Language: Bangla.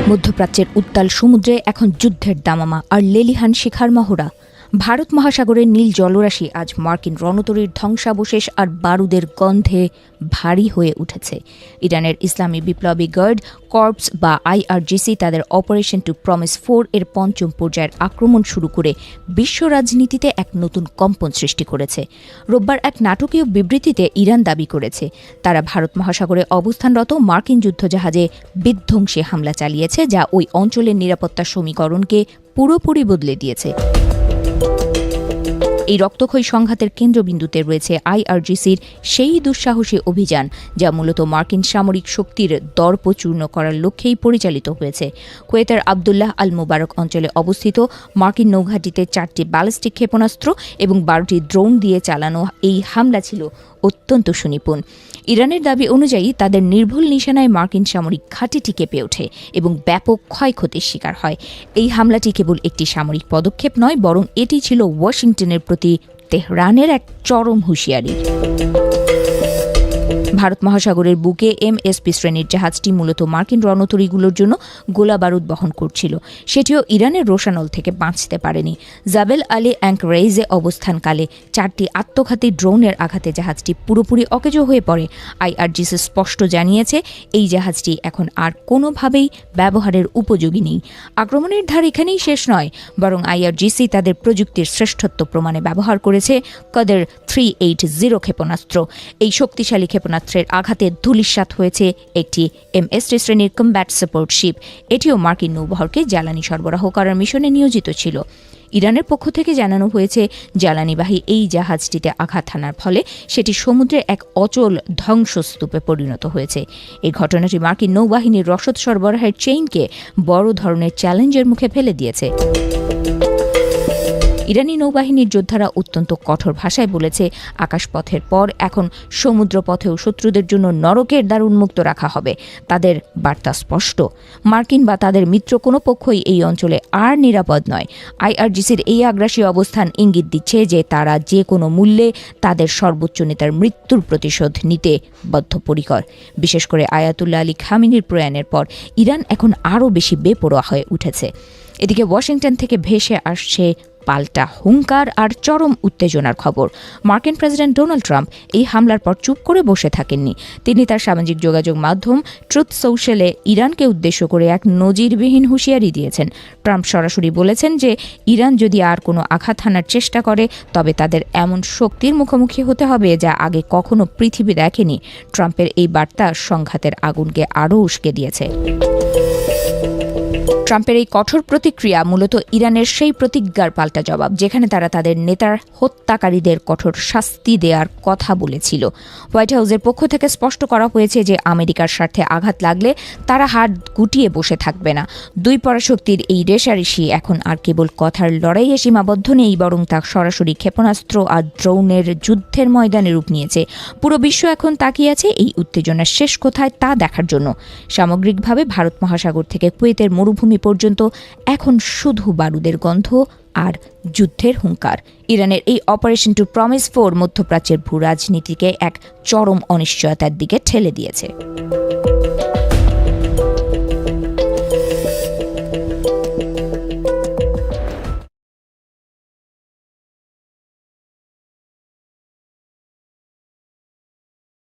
মধ্যপ্রাচ্যের উত্তাল সমুদ্রে এখন যুদ্ধের দামামা আর লেলিহান শিখার মহড়া। ভারত মহাসাগরের নীল জলরাশি আজ মার্কিন রণতরীর ধ্বংসাবশেষ আর বারুদের গন্ধে ভারী হয়ে উঠেছে। ইরানের ইসলামী বিপ্লবী গার্ড কর্পস বা IRGC তাদের অপারেশন টু প্রমিস 4 এর পঞ্চম পর্যায়ের আক্রমণ শুরু করে বিশ্ব রাজনীতিতে এক নতুন কম্পন সৃষ্টি করেছে। রোববার এক নাটকীয় বিবৃতিতে ইরান দাবি করেছে তারা ভারত মহাসাগরে অবস্থানরত মার্কিন যুদ্ধজাহাজে বিধ্বংসী হামলা চালিয়েছে, যা ওই অঞ্চলের নিরাপত্তা সমীকরণকে পুরোপুরি বদলে দিয়েছে। এই রক্তক্ষয়ী সংঘাতের কেন্দ্রবিন্দুতে রয়েছে IRGCর সেই দুঃসাহসী অভিযান, যা মূলত মার্কিন সামরিক শক্তির দর্প চূর্ণ করার লক্ষ্যেই পরিচালিত হয়েছে। কুয়েতের আবদুল্লাহ আল মুবারক অঞ্চলে অবস্থিত মার্কিন নৌঘাঁটিতে 4টি ব্যালিস্টিক ক্ষেপণাস্ত্র এবং 12টি ড্রোন দিয়ে চালানো এই হামলা ছিল অত্যন্ত সুনিপুণ। ইরানের দাবি অনুযায়ী তাদের নির্ভুল নিশানায় মার্কিন সামরিক ঘাঁটিটি কেঁপে ওঠে এবং ব্যাপক ক্ষয়ক্ষতির শিকার হয়। এই হামলাটি কেবল একটি সামরিক পদক্ষেপ নয়, বরং এটি ছিল ওয়াশিংটনের প্রতি তেহরানের এক চরম হুঁশিয়ারি। ভারত মহাসাগরের বুকে MSP শ্রেণীর জাহাজটি মূলত মার্কিন রণতরীগুলোর জন্য গোলা বারুদ বহন করছিল। সেটিও ইরানের রোশানল থেকে বাঁচতে পারেনি। জাবেল আলী অ্যাঙ্করেজে অবস্থানকালে 4টি আত্মঘাতী ড্রোনের আঘাতে জাহাজটি পুরোপুরি অকেজো হয়ে পড়ে। IRGC স্পষ্ট জানিয়েছে এই জাহাজটি এখন আর কোনোভাবেই ব্যবহারের উপযোগী নেই। আক্রমণের ধার এখানেই শেষ নয়, বরং IRGC তাদের প্রযুক্তির শ্রেষ্ঠত্ব প্রমাণে ব্যবহার করেছে কদর 380 ক্ষেপণাস্ত্র। এই শক্তিশালী ক্ষেপণাস্ত্রের আঘাতে ধূলিসাৎ হয়েছে একটি MST শ্রেণীর কম্ব্যাট সাপোর্ট শিপ। এটিও মার্কিন নৌবহরকে জ্বালানি সরবরাহ করার মিশনে নিয়োজিত ছিল। ইরানের পক্ষ থেকে জানানো হয়েছে জ্বালানিবাহী এই জাহাজটিতে আঘাত হানার ফলে সেটি সমুদ্রে এক অচল ধ্বংসস্তূপে পরিণত হয়েছে। এই ঘটনাটি মার্কিন নৌবাহিনীর রসদ সরবরাহের চেইনকে বড় ধরনের চ্যালেঞ্জের মুখে ফেলে দিয়েছে। ইরানি নৌবাহিনীর যোদ্ধারা অত্যন্ত কঠোর ভাষায় বলেছে, আকাশপথের পর এখন সমুদ্রপথেও শত্রুদের জন্য নরকের দ্বার উন্মুক্ত রাখা হবে। তাদের বার্তা স্পষ্ট, মার্কিন বা তাদের মিত্র কোনো পক্ষই এই অঞ্চলে আর নিরাপদ নয়। IRGCর এই আগ্রাসী অবস্থান ইঙ্গিত দিচ্ছে যে তারা যে কোনো মূল্যে তাদের সর্বোচ্চ নেতার মৃত্যুর প্রতিশোধ নিতে বদ্ধপরিকর। বিশেষ করে আয়াতুল্লাহ আলী খামেনির প্রয়াণের পর ইরান এখন আরও বেশি বেপরোয়া হয়ে উঠেছে। এদিকে ওয়াশিংটন থেকে ভেসে আসছে পাল্টা হুঙ্কার আর চরম উত্তেজনার খবর। মার্কিন প্রেসিডেন্ট ডোনাল্ড ট্রাম্প এই হামলার পর চুপ করে বসে থাকেননি। তিনি তার সামাজিক যোগাযোগ মাধ্যম ট্রুথ সোশ্যালে ইরানকে উদ্দেশ্য করে এক নজিরবিহীন হুঁশিয়ারি দিয়েছেন। ট্রাম্প সরাসরি বলেছেন যে ইরান যদি আর কোনো আঘাত হানার চেষ্টা করে তবে তাদের এমন শক্তির মুখোমুখি হতে হবে যা আগে কখনো পৃথিবী দেখেনি। ট্রাম্পের এই বার্তা সংঘাতের আগুনকে আরও উস্কে দিয়েছে। ট্রাম্পের এই কঠোর প্রতিক্রিয়া মূলত ইরানের সেই প্রতিজ্ঞার পাল্টা জবাব, যেখানে তারা তাদের নেতার হত্যাকারীদের কঠোর শাস্তি দেওয়ার কথা বলেছিল। হোয়াইট হাউসের পক্ষ থেকে স্পষ্ট করা হয়েছে যে আমেরিকার স্বার্থে আঘাত লাগলে তারা হাত গুটিয়ে বসে থাকবে না। দুই পরাশক্তির এই রেষারেষি এখন আর কেবল কথার লড়াইয়ে সীমাবদ্ধ নেই, বরং তা সরাসরি ক্ষেপণাস্ত্র আর ড্রোনের যুদ্ধের ময়দানে রূপ নিয়েছে। পুরো বিশ্ব এখন তাকিয়ে আছে এই উত্তেজনার শেষ কোথায় তা দেখার জন্য। সামগ্রিকভাবে ভারত মহাসাগর থেকে কুয়েতের মরুভূমি পর্যন্ত এখন শুধু বারুদের গন্ধ আর যুদ্ধের হুঙ্কার। ইরানের এই অপারেশন টু প্রমিস 4 মধ্যপ্রাচ্যের ভূ রাজনীতিকে এক চরম অনিশ্চয়তার দিকে ঠেলে দিয়েছে।